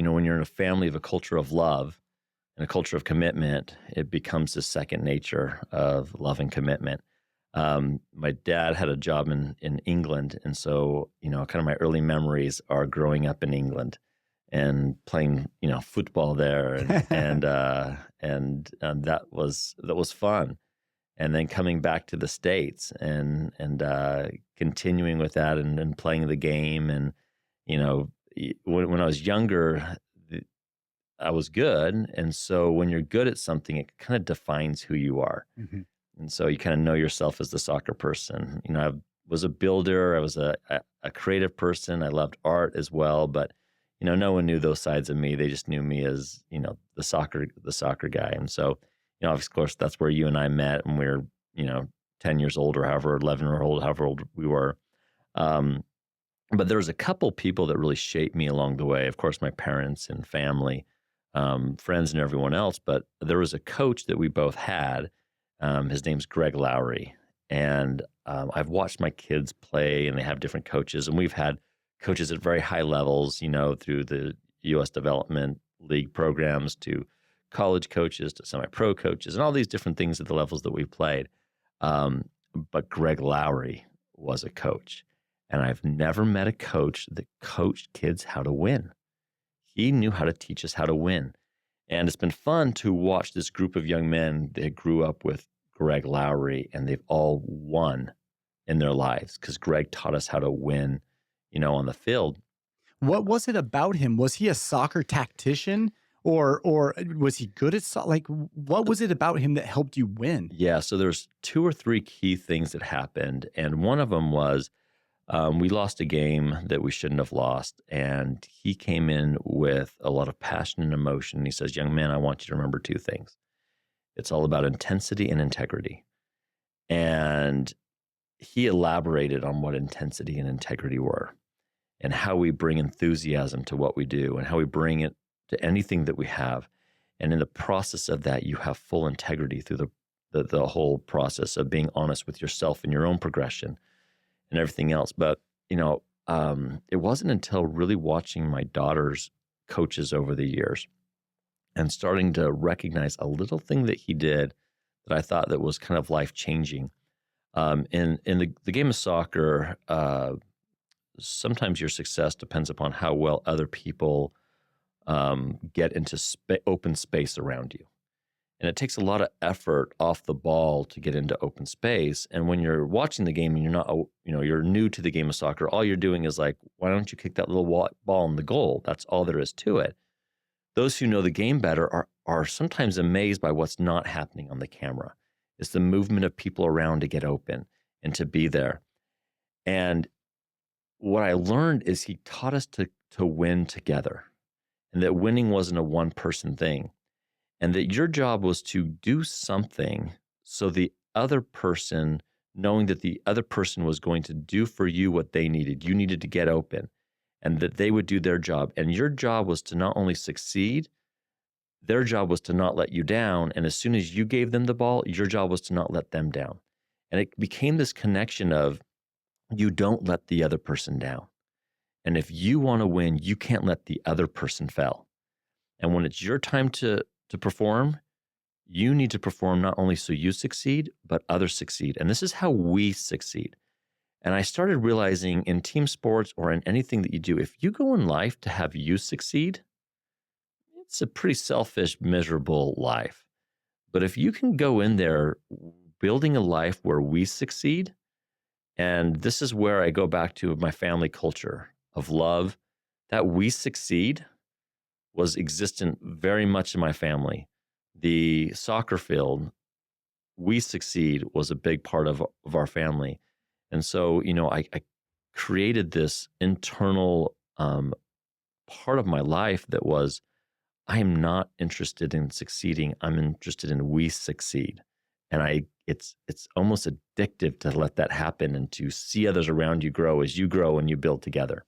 when you're in a family of a culture of love and a culture of commitment, it becomes the second nature of love and commitment. My dad had a job in England. And so, kind of my early memories are growing up in England and playing, football there. And that was fun. And then coming back to the States and continuing with that and playing the game. And, when I was younger, I was good. And so when you're good at something, it kind of defines who you are. Mhm. And so you kind of know yourself as the soccer person. I was a builder. I was a creative person. I loved art as well. But, no one knew those sides of me. They just knew me as, the soccer guy. And so, of course, that's where you and I met, and we were, 10 years old or however, 11 or old, however old we were. But there was a couple people that really shaped me along the way. Of course, my parents and family, friends and everyone else. But there was a coach that we both had. His name's Greg Lowry. And I've watched my kids play, and they have different coaches. And we've had coaches at very high levels, through the U.S. Development League programs to college coaches to semi-pro coaches and all these different things at the levels that we've played. But Greg Lowry was a coach. And I've never met a coach that coached kids how to win. He knew how to teach us how to win. And it's been fun to watch this group of young men that grew up with Greg Lowry, and they've all won in their lives because Greg taught us how to win, on the field. What was it about him? Was he a soccer tactician, or was he good at what was it about him that helped you win? Yeah, so there's 2 or 3 key things that happened. And one of them was we lost a game that we shouldn't have lost. And he came in with a lot of passion and emotion. He says, young man, I want you to remember 2 things. It's all about intensity and integrity. And he elaborated on what intensity and integrity were and how we bring enthusiasm to what we do and how we bring it to anything that we have. And in the process of that, you have full integrity through the whole process of being honest with yourself and your own progression and everything else. But, it wasn't until really watching my daughter's coaches over the years and starting to recognize a little thing that he did that I thought that was kind of life-changing. In the game of soccer, sometimes your success depends upon how well other people get into open space around you. And it takes a lot of effort off the ball to get into open space. And when you're watching the game and you're not, you're new to the game of soccer, all you're doing is like, why don't you kick that little ball in the goal? That's all there is to it. Those who know the game better are sometimes amazed by what's not happening on the camera. It's the movement of people around to get open and to be there. And what I learned is he taught us to win together, and that winning wasn't a one-person thing, and that your job was to do something so the other person, knowing that the other person was going to do for you what they needed, you needed to get open, and that they would do their job. And your job was to not only succeed, their job was to not let you down. And as soon as you gave them the ball, your job was to not let them down. And it became this connection of you don't let the other person down. And if you want to win, you can't let the other person fail. And when it's your time to perform, you need to perform not only so you succeed, but others succeed. And this is how we succeed. And I started realizing in team sports or in anything that you do, if you go in life to have you succeed, it's a pretty selfish, miserable life. But if you can go in there building a life where we succeed, and this is where I go back to my family culture of love, that we succeed was existent very much in my family. The soccer field, we succeed was a big part of our family. And so, I created this internal part of my life that was, I am not interested in succeeding. I'm interested in we succeed. And it's almost addictive to let that happen and to see others around you grow as you grow and you build together.